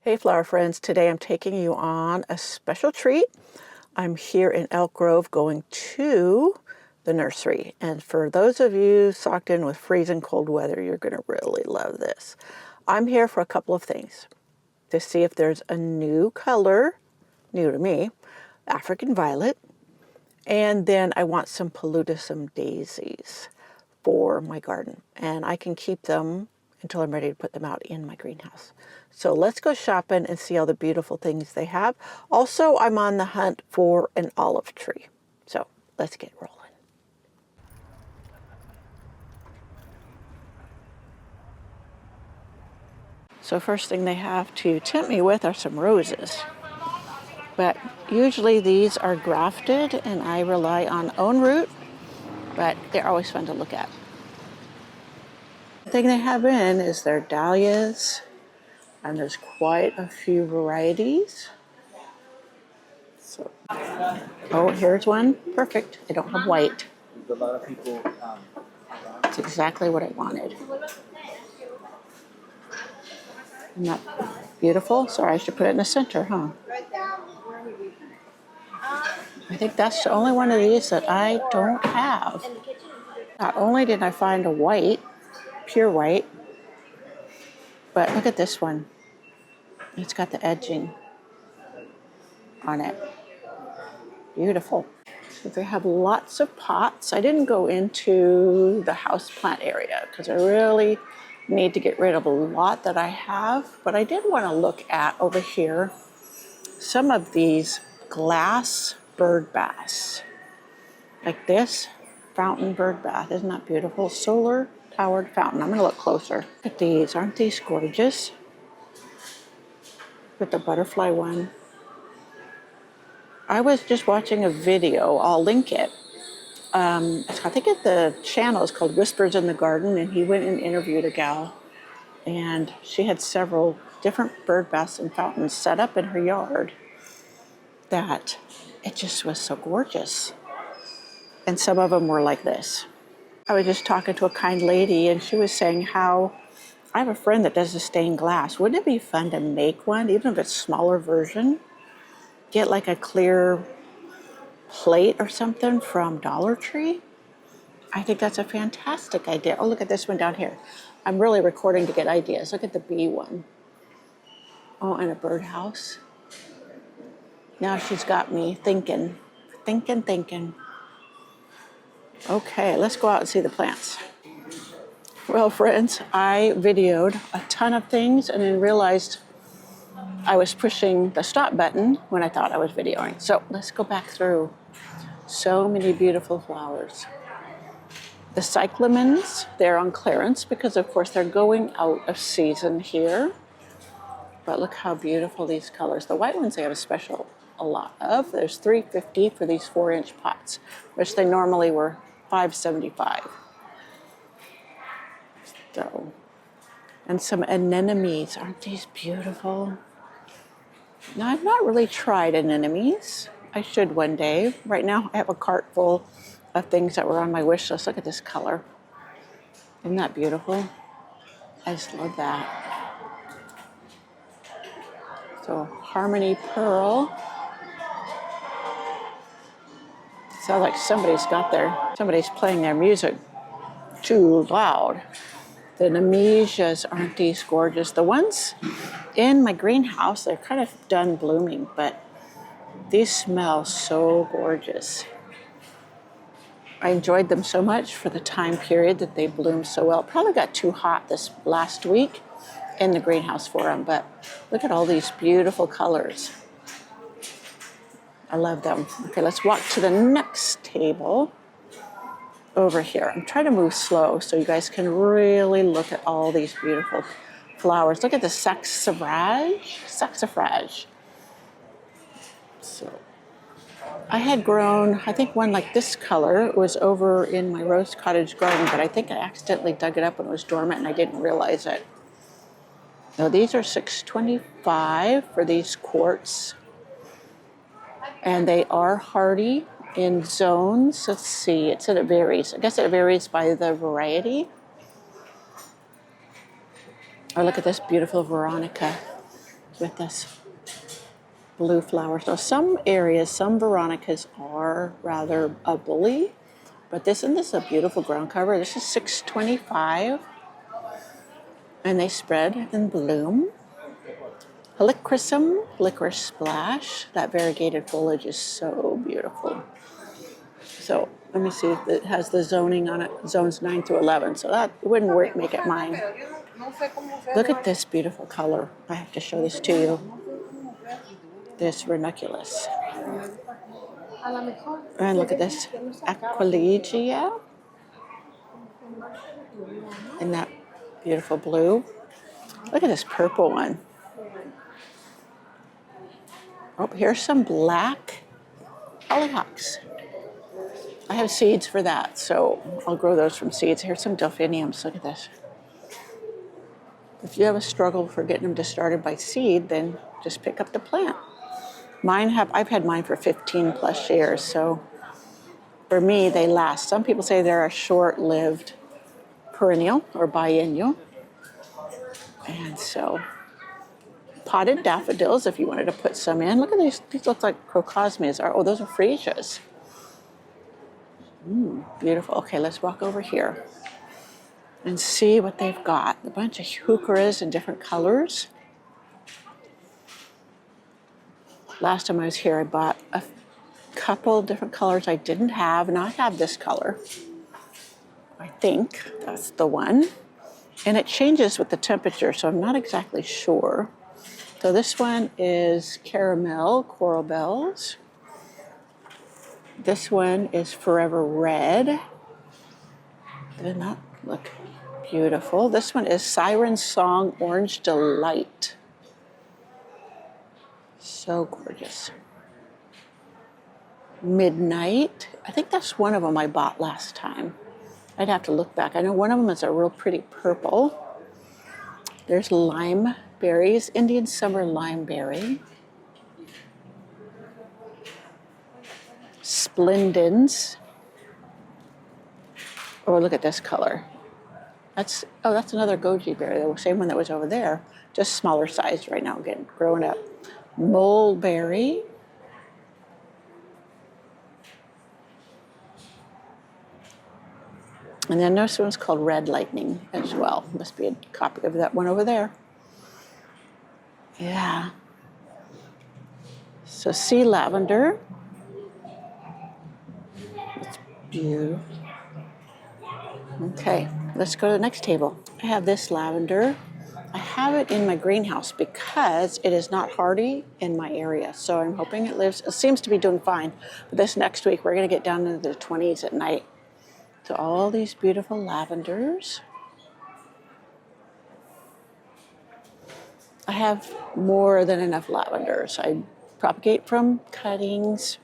Hey flower friends, today I'm taking you on a special treat. I'm here in Elk Grove going to the nursery. And for those of you socked in with freezing cold weather, you're going to really love this. I'm here for a couple of things. To see if there's a new color, new to me, African violet. And then I want some paludism daisies for my garden. And I can keep them until I'm ready to put them out in my greenhouse. So let's go shopping and see all the beautiful things they have. Also, I'm on the hunt for an olive tree. So let's get rolling. So first thing they have to tempt me with are some roses. But usually these are grafted and I rely on own root, but they're always fun to look at. The thing they have in is their dahlias, and there's quite a few varieties. So, oh, here's one. Perfect. I don't have white. A lot of people. It's exactly what I wanted. Isn't that beautiful? Sorry, I should put it in the center, huh? I think that's the only one of these that I don't have. Not only did I find a white, pure white, but look at this one. It's got the edging on it. Beautiful. So they have lots of pots. I didn't go into the houseplant area because I really need to get rid of a lot that I have, but I did want to look at over here some of these glass bird baths. Like this fountain bird bath. Isn't that beautiful? Solar powered fountain. I'm going to look closer. Look at these. Aren't these gorgeous? Look at the butterfly one. I was just watching a video. I'll link it. I think the channel is called Whispers in the Garden, and he went and interviewed a gal, and she had several different bird baths and fountains set up in her yard that it just was so gorgeous. And some of them were like this. I was just talking to a kind lady, and she was saying how I have a friend that does the stained glass. Wouldn't it be fun to make one, even if it's a smaller version? Get like a clear plate or something from Dollar Tree. I think that's a fantastic idea. Oh, look at this one down here. I'm really recording to get ideas. Look at the bee one. Oh, and a birdhouse. Now she's got me thinking. Okay, let's go out and see the plants. Well, friends, I videoed a ton of things and then realized I was pushing the stop button when I thought I was videoing. So let's go back through. So many beautiful flowers. The cyclamens, they're on clearance because of course they're going out of season here. But look how beautiful these colors. The white ones they have a lot of. There's $3.50 for these 4-inch pots, which they normally were $5.75. So, and some anemones. Aren't these beautiful? Now, I've not really tried anemones. I should one day. Right now, I have a cart full of things that were on my wish list. Look at this color. Isn't that beautiful? I just love that. So, Harmony Pearl. Sounds like somebody's playing their music too loud. The nemesias, aren't these gorgeous? The ones in my greenhouse, they're kind of done blooming, but these smell so gorgeous. I enjoyed them so much for the time period that they bloomed so well. Probably got too hot this last week in the greenhouse for them, but look at all these beautiful colors. I love them. Okay, let's walk to the next table over here. I'm trying to move slow so you guys can really look at all these beautiful flowers. Look at the saxifrage. So I had grown, I think one like this color was over in my rose cottage garden, but I think I accidentally dug it up when it was dormant and I didn't realize it. Now these are $6.25 for these quartz. And they are hardy in zones. Let's see, it said it varies. I guess it varies by the variety. Oh, look at this beautiful Veronica. with this blue flower. So some areas, some Veronicas are rather a bully, but this is a beautiful ground cover. This is $6.25, and they spread and bloom. Helichrysum, licorice splash. That variegated foliage is so beautiful. So let me see if it has the zoning on it, zones 9 through 11. So that wouldn't work, make it mine. Look at this beautiful color. I have to show this to you. This ranunculus. And look at this aquilegia. And that beautiful blue. Look at this purple one. Oh, here's some black hollyhocks. I have seeds for that, so I'll grow those from seeds. Here's some delphiniums. Look at this. If you have a struggle for getting them to started by seed, then just pick up the plant. I've had mine for 15 plus years, so for me, they last. Some people say they're a short-lived perennial or biennial. And so potted daffodils, if you wanted to put some in. Look at these. These look like crocosmias. Oh, those are freesias. Beautiful. Okay, let's walk over here and see what they've got. A bunch of heucheras in different colors. Last time I was here, I bought a couple different colors I didn't have. Now I have this color. I think that's the one. And it changes with the temperature, so I'm not exactly sure. So this one is caramel, coral bells. This one is Forever Red. Did not look beautiful. This one is Siren Song Orange Delight. So gorgeous. Midnight. I think that's one of them I bought last time. I'd have to look back. I know one of them is a real pretty purple. There's lime berries, Indian Summer Limeberry. Splendens. Oh, look at this color. That's another goji berry, the same one that was over there, just smaller size right now, again, growing up. Mulberry. And then this one's called Red Lightning as well. Must be a copy of that one over there. Yeah. So sea lavender. It's beautiful. Okay, let's go to the next table. I have this lavender. I have it in my greenhouse because it is not hardy in my area. So I'm hoping it seems to be doing fine. But this next week, we're gonna get down into the 20s at night. So all these beautiful lavenders. I have more than enough lavenders. I propagate from cuttings.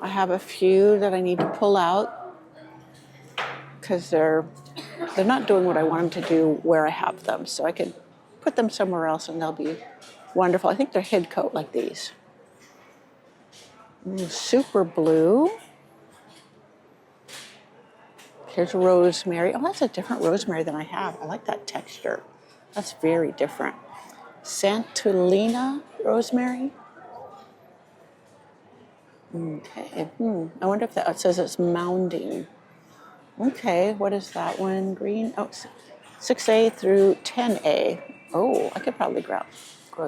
I have a few that I need to pull out because they're not doing what I want them to do where I have them. So I could put them somewhere else and they'll be wonderful. I think they're head coat like these. Super blue. Here's rosemary. Oh, that's a different rosemary than I have. I like that texture. That's very different. Santolina rosemary. Okay. I wonder if that says it's mounding. Okay, what is that one? Green. Oh, 6A through 10A. Oh, I could probably grow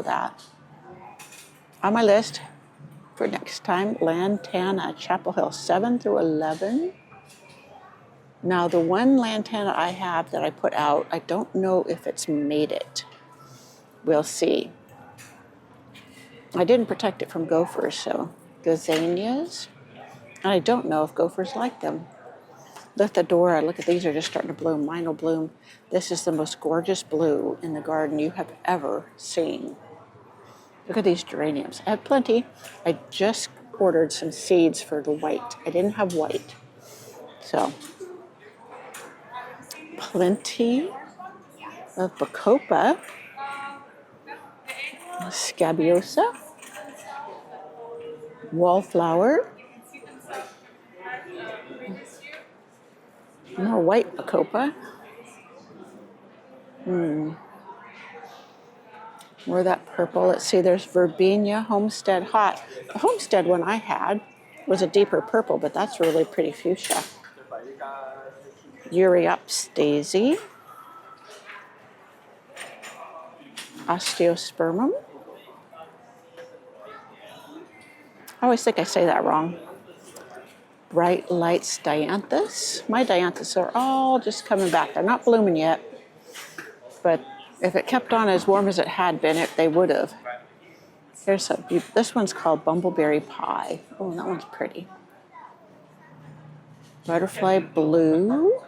that. On my list for next time, Lantana, Chapel Hill, 7 through 11. Now, the one lantana I have that I put out, I don't know if it's made it. We'll see. I didn't protect it from gophers, so gazanias. And I don't know if gophers like them. Lithadora, look at these, are just starting to bloom. Mine will bloom. This is the most gorgeous blue in the garden you have ever seen. Look at these geraniums. I have plenty. I just ordered some seeds for the white. I didn't have white. So, plenty of bacopa, scabiosa, wallflower, more white bacopa. More of that purple. Let's see, there's Verbena Homestead Hot. The Homestead one I had was a deeper purple, but that's really pretty fuchsia. Euryopsis daisy. Osteospermum. I always think I say that wrong. Bright Lights dianthus. My dianthus are all just coming back. They're not blooming yet, but if it kept on as warm as it had been, they would have. Here's this one's called Bumbleberry Pie. Oh, that one's pretty. Butterfly Blue.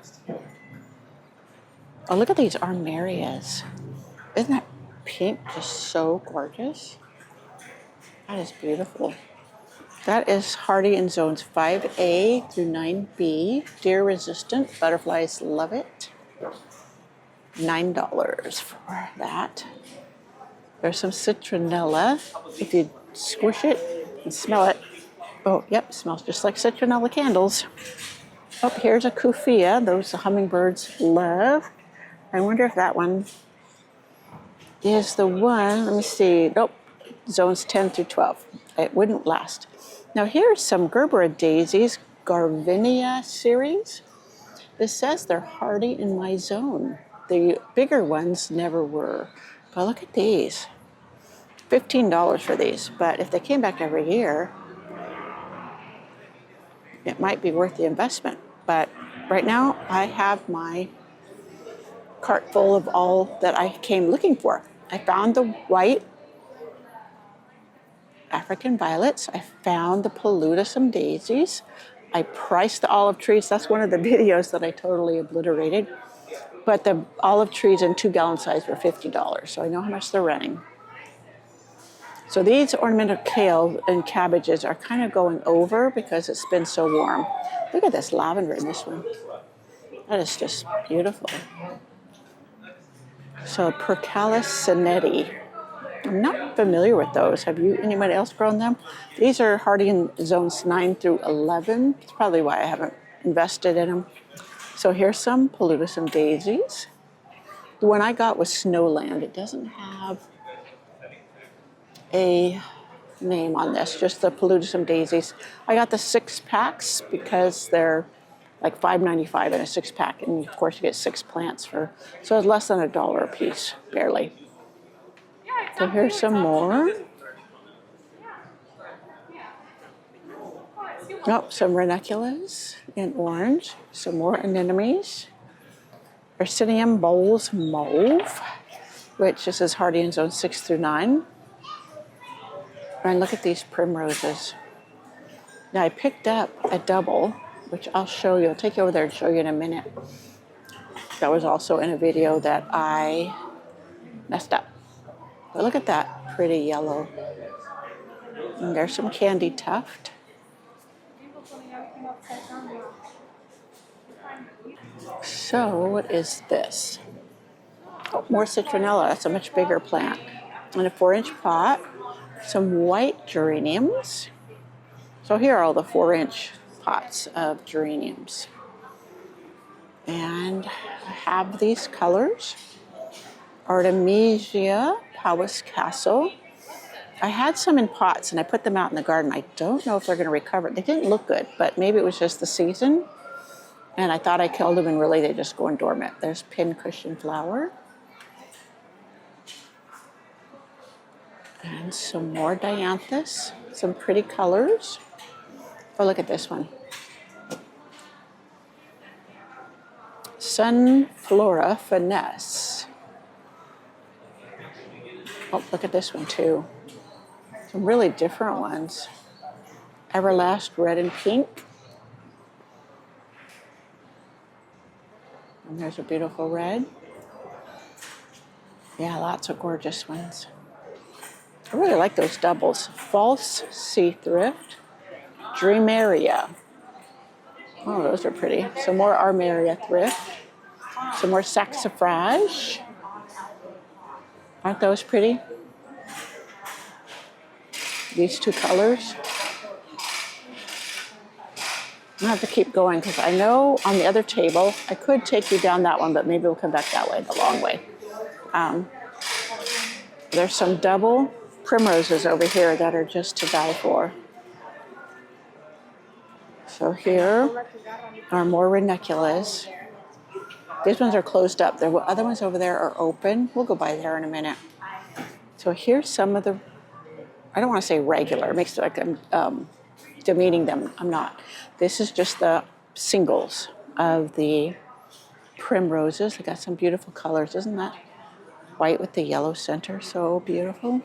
Oh, look at these armarias. Isn't that pink just so gorgeous? That is beautiful. That is hardy in zones 5A through 9B. Deer resistant. Butterflies love it. $9 for that. There's some citronella. If you squish it and smell it, oh, yep, smells just like citronella candles. Oh, here's a kufia. Those the hummingbirds love. I wonder if that one is the one. Let me see. Nope, zones 10 through 12. It wouldn't last. Now here's some Gerbera daisies, Garvinia series. This says they're hardy in my zone. The bigger ones never were. But look at these. $15 for these. But if they came back every year, it might be worth the investment. But right now, I have my cart full of all that I came looking for. I found the white African violets. I found the paludism daisies. I priced the olive trees. That's one of the videos that I totally obliterated. But the olive trees in 2-gallon size were $50, so I know how much they're running. So these ornamental kale and cabbages are kind of going over because it's been so warm. Look at this lavender in this one. That is just beautiful. So Percallis sinetti. I'm not familiar with those. Have you, anybody else grown them? These are hardy in zones 9 through 11. That's probably why I haven't invested in them. So here's some paludism daisies. The one I got was Snowland. It doesn't have a name on this, just the paludism daisies. I got the 6-packs because they're like $5.95 in a 6-pack, and of course you get 6 plants for, so it's less than $1 a piece, barely. So here's some more. Oh, some ranunculus in orange. Some more anemones. Ursidium bowls mauve, which this is hardy in zone 6 through 9. And look at these primroses. Now I picked up a double, which I'll show you. I'll take you over there and show you in a minute. That was also in a video that I messed up. But look at that pretty yellow. And there's some candy tuft. So what is this? Oh, more citronella. That's a much bigger plant. In a 4-inch pot. Some white geraniums. So here are all the 4-inch pots of geraniums. And I have these colors. Artemisia Powys Castle. I had some in pots and I put them out in the garden. I don't know if they're going to recover. They didn't look good, but maybe it was just the season. And I thought I killed them, and really they just go dormant. There's pincushion flower. And some more dianthus. Some pretty colors. Oh, look at this one. Sunflora finesse. Oh, look at this one too. Some really different ones. Everlast red and pink. And there's a beautiful red. Yeah, lots of gorgeous ones. I really like those doubles. False Sea Thrift. Dreameria. Oh, those are pretty. Some more Armeria Thrift. Some more Saxifrage. Aren't those pretty? These two colors. I'm gonna have to keep going because I know on the other table, I could take you down that one, but maybe we'll come back that way, the long way. There's some double primroses over here that are just to die for. So here are more ranunculus. These ones are closed up. The other ones over there are open. We'll go by there in a minute. So here's some of the, I don't want to say regular. It makes it like I'm demeaning them. I'm not. This is just the singles of the primroses. They got some beautiful colors. Isn't that white with the yellow center? So beautiful.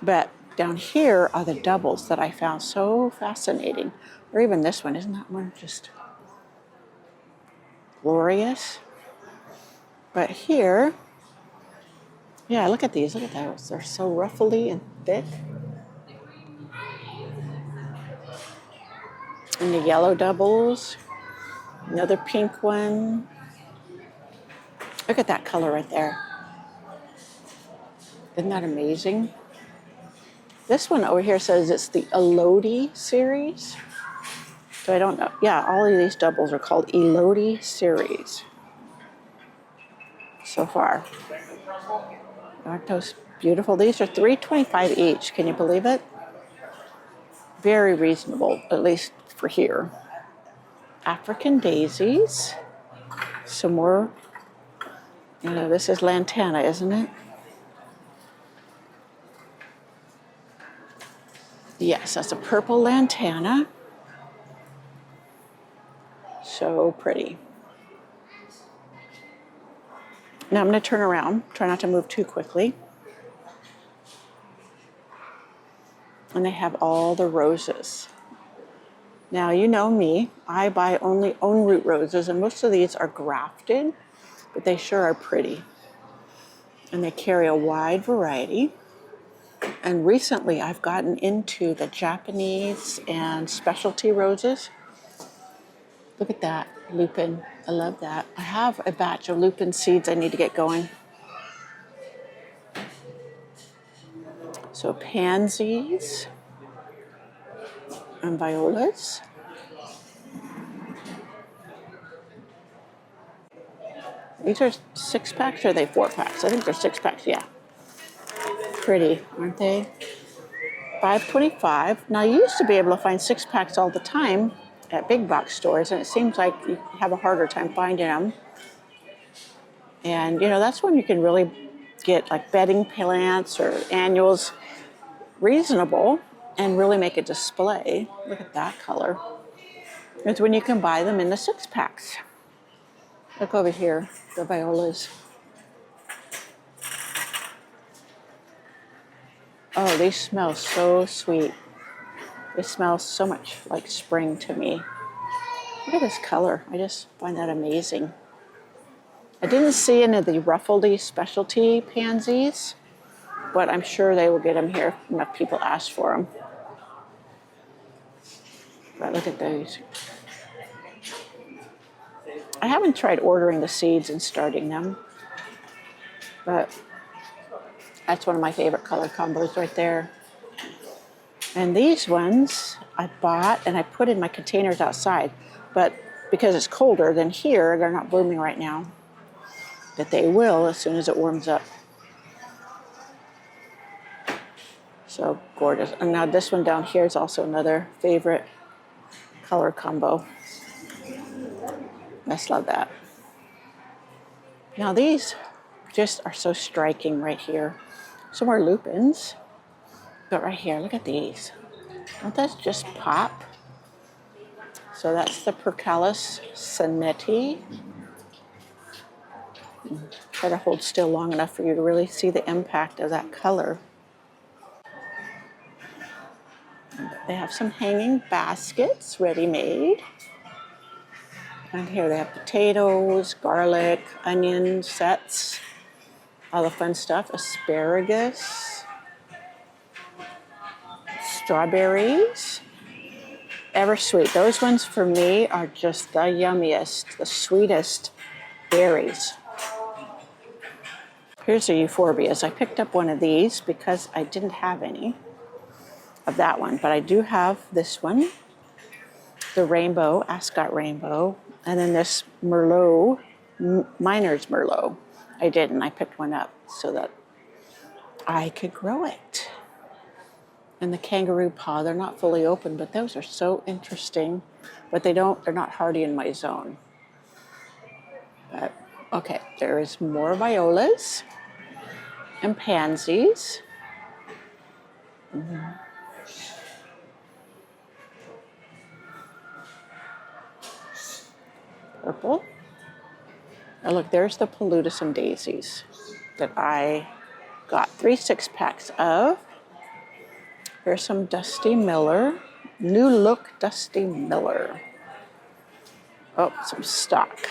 But down here are the doubles that I found so fascinating. Or even this one. Isn't that one just glorious? But here, yeah, look at these. Look at those. They're so ruffly and thick. And the yellow doubles. Another pink one. Look at that color right there. Isn't that amazing? This one over here says it's the Elodie series. So I don't know. Yeah, all of these doubles are called Elodie series so far. Aren't those beautiful? These are $3.25 each. Can you believe it? Very reasonable, at least for here. African daisies. Some more. You know, this is lantana, isn't it? Yes, that's a purple lantana. So pretty. Now I'm going to turn around. Try not to move too quickly. And they have all the roses. Now, you know me. I buy only own root roses, and most of these are grafted, but they sure are pretty. And they carry a wide variety. And recently I've gotten into the Japanese and specialty roses. Look at that, lupin. I love that. I have a batch of lupin seeds I need to get going. So pansies and violas. These are 6-packs or are they 4-packs? I think they're 6-packs, yeah. Pretty, aren't they? $5.25. Now, you used to be able to find 6-packs all the time at big box stores, and it seems like you have a harder time finding them. And, you know, that's when you can really get like bedding plants or annuals reasonable and really make a display. Look at that color. It's when you can buy them in the 6-packs. Look over here, the violas. Oh, they smell so sweet. They smell so much like spring to me. Look at this color. I just find that amazing. I didn't see any of the ruffledy specialty pansies, but I'm sure they will get them here if enough people ask for them. But look at those. I haven't tried ordering the seeds and starting them, but that's one of my favorite color combos right there. And these ones I bought and I put in my containers outside, but because it's colder than here, they're not blooming right now. But they will as soon as it warms up. So gorgeous. And now this one down here is also another favorite color combo. I just love that. Now these just are so striking right here. Some more lupins. But right here, look at these. Don't those just pop? So that's the Percalis Sonetti. Try to hold still long enough for you to really see the impact of that color. They have some hanging baskets ready-made. And here they have potatoes, garlic, onion sets, all the fun stuff, asparagus, strawberries, Eversweet. Those ones for me are just the yummiest, the sweetest berries. Here's the euphorbias. I picked up one of these because I didn't have any of that one, but I do have this one, the rainbow, Ascot rainbow, and then this Merlot, Miner's Merlot. I picked one up so that I could grow it. And the kangaroo paw, they're not fully open, but those are so interesting. But they're not hardy in my zone. But, okay, there is more violas and pansies. Purple. Oh, look, there's the paludism daisies that I got 3 6-packs of. Here's some Dusty Miller. New look Dusty Miller. Oh, some stock.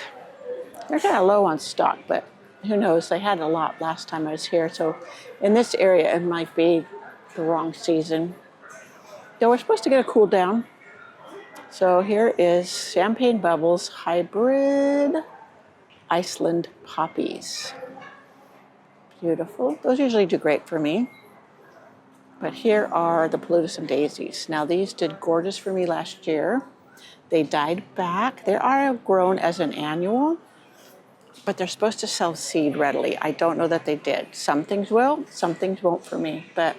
They're kind of low on stock, but who knows? They had a lot last time I was here. So in this area, it might be the wrong season. Though we're supposed to get a cool down. So here is Champagne Bubbles Hybrid Iceland Poppies. Beautiful. Those usually do great for me. But here are the paludism daisies. Now these did gorgeous for me last year. They died back. They are grown as an annual, but they're supposed to sell seed readily. I don't know that they did. Some things will, some things won't for me, but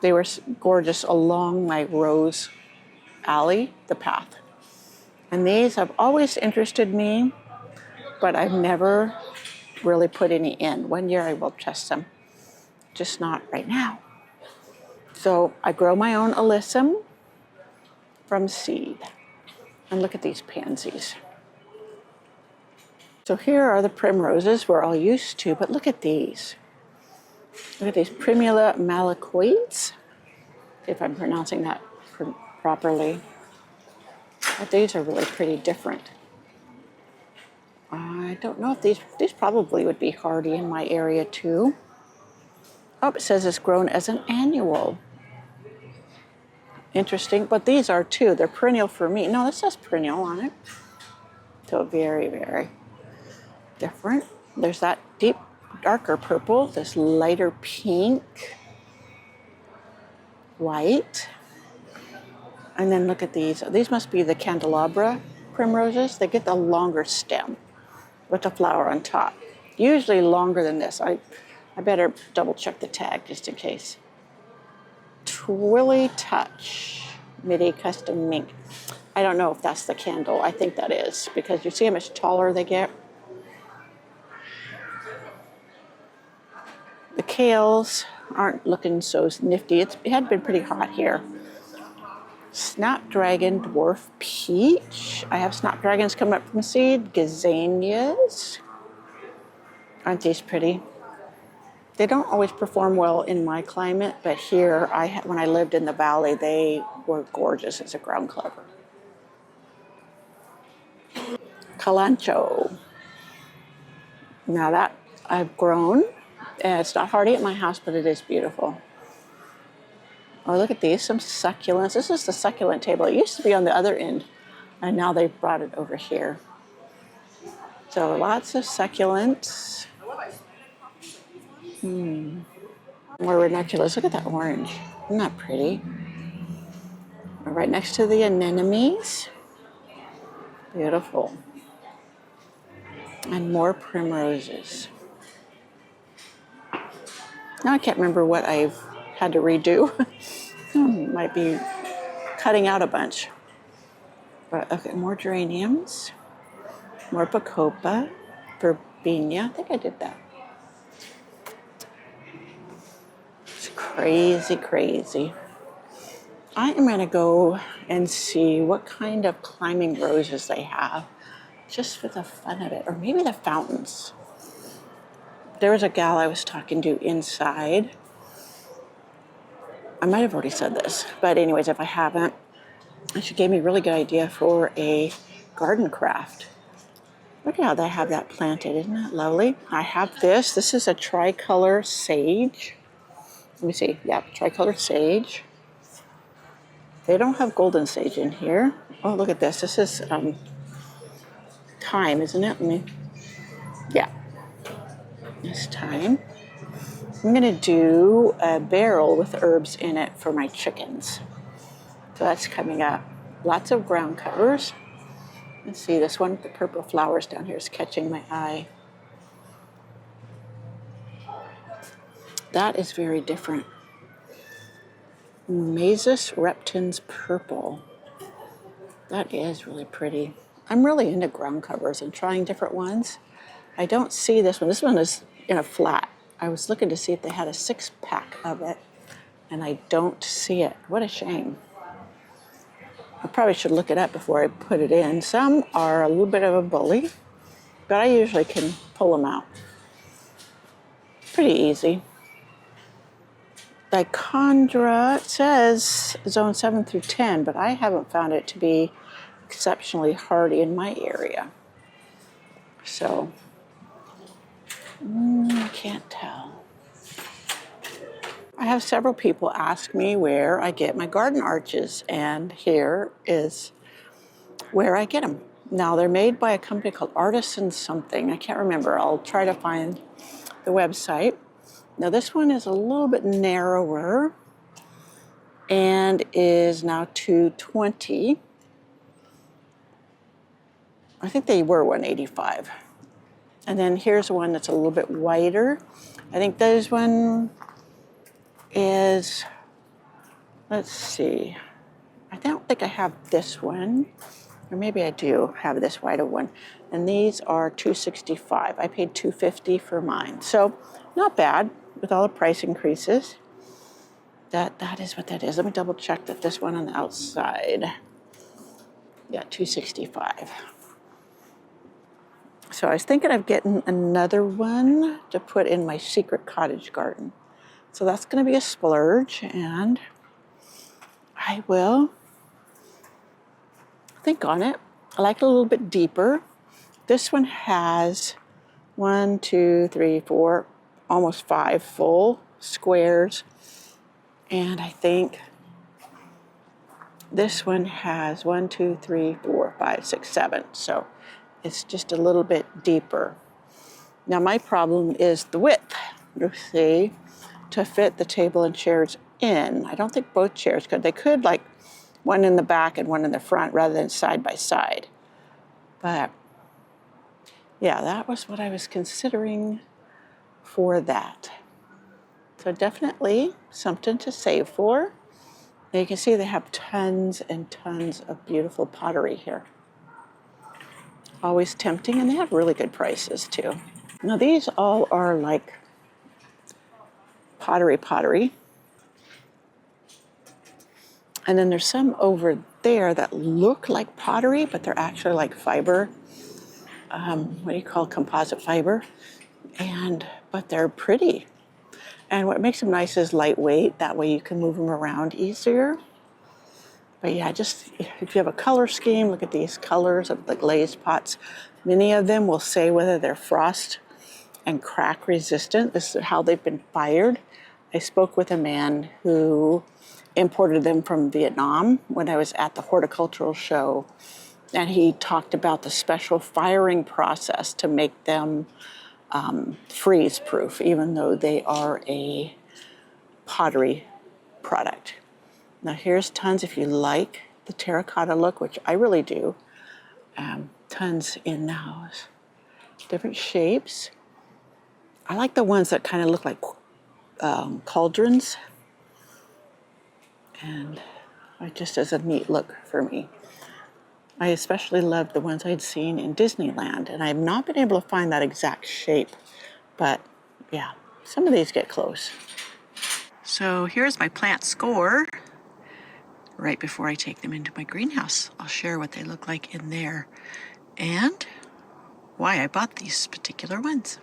they were gorgeous along my rose alley, the path. And these have always interested me, but I've never really put any in. One year I will test them, just not right now. So I grow my own alyssum from seed. And look at these pansies. So here are the primroses we're all used to, but look at these. Look at these Primula malacoides, if I'm pronouncing that properly. But these are really pretty different. I don't know if these probably would be hardy in my area too. Oh, it says it's grown as an annual. Interesting, but these are too. They're perennial for me. No, this says perennial on it. So very, very different. There's that deep, darker purple, this lighter pink, white. And then look at these. These must be the candelabra primroses. They get the longer stem with the flower on top. Usually longer than this. I better double check the tag just in case. Twilly Touch Midi Custom Mink. I don't know if that's the candle. I think that is, because you see how much taller they get. The kales aren't looking so nifty. It had been pretty hot here. Snapdragon Dwarf Peach. I have snapdragons coming up from seed. Gazanias. Aren't these pretty? They don't always perform well in my climate, but here, when I lived in the valley, they were gorgeous as a ground cover. Calancho. Now that I've grown. It's not hardy at my house, but it is beautiful. Oh, look at these, some succulents. This is the succulent table. It used to be on the other end, and now they've brought it over here. So lots of succulents. More ranunculus. Look at that orange. Isn't that pretty? We're right next to the anemones. Beautiful. And more primroses. Now I can't remember what I've had to redo. Might be cutting out a bunch. But okay, more geraniums. More Bacopa. Verbena. I think I did that. It's crazy, crazy. I am going to go and see what kind of climbing roses they have, just for the fun of it. Or maybe the fountains. There was a gal I was talking to inside. I might have already said this, but anyways, if I haven't, she gave me a really good idea for a garden craft. Look at how they have that planted. Isn't that lovely? I have this. This is a tricolor sage. Let me see. Yeah, tricolor sage. They don't have golden sage in here. Oh, look at this. This is thyme, isn't it? Yeah. It's thyme. I'm going to do a barrel with herbs in it for my chickens. So that's coming up. Lots of ground covers. Let's see, this one with the purple flowers down here is catching my eye. That is very different. Mazus reptans purple. That is really pretty. I'm really into ground covers and trying different ones. I don't see this one. This one is in a flat. I was looking to see if they had a 6-pack of it, and I don't see it. What a shame. I probably should look it up before I put it in. Some are a little bit of a bully, but I usually can pull them out. Pretty easy. Dichondra, it says zone 7 through 10, but I haven't found it to be exceptionally hardy in my area. So, I can't tell. I have several people ask me where I get my garden arches, and here is where I get them. Now, they're made by a company called Artisan something. I can't remember. I'll try to find the website. Now, this one is a little bit narrower and is now $220. I think they were $185. And then here's one that's a little bit wider. I think this one is, let's see. I don't think I have this one, or maybe I do have this wider one. And these are $265. I paid $250 for mine. So not bad with all the price increases. That is what that is. Let me double check that this one on the outside. Yeah, $265. So I was thinking of getting another one to put in my secret cottage garden. So that's going to be a splurge, and I will think on it. I like it a little bit deeper. This one has 1, 2, 3, 4, almost 5 full squares. And I think this one has 1, 2, 3, 4, 5, 6, 7. So it's just a little bit deeper. Now my problem is the width, you see, to fit the table and chairs in. I don't think both chairs could. They could, like one in the back and one in the front rather than side by side. But yeah, that was what I was considering for that. So definitely something to save for. Now you can see they have tons and tons of beautiful pottery here. Always tempting, and they have really good prices too. Now these all are like pottery. And then there's some over there that look like pottery, but they're actually like fiber. What do you call composite fiber? But they're pretty. And what makes them nice is lightweight. That way you can move them around easier. But yeah, just if you have a color scheme, look at these colors of the glazed pots. Many of them will say whether they're frost and crack resistant. This is how they've been fired. I spoke with a man who imported them from Vietnam when I was at the horticultural show, and he talked about the special firing process to make them freeze proof, even though they are a pottery product. Now here's tons if you like the terracotta look, which I really do. Tons in the house. Different shapes. I like the ones that kind of look like cauldrons. And it just is a neat look for me. I especially loved the ones I'd seen in Disneyland, and I have not been able to find that exact shape, but yeah, some of these get close. So here's my plant score right before I take them into my greenhouse. I'll share what they look like in there and why I bought these particular ones.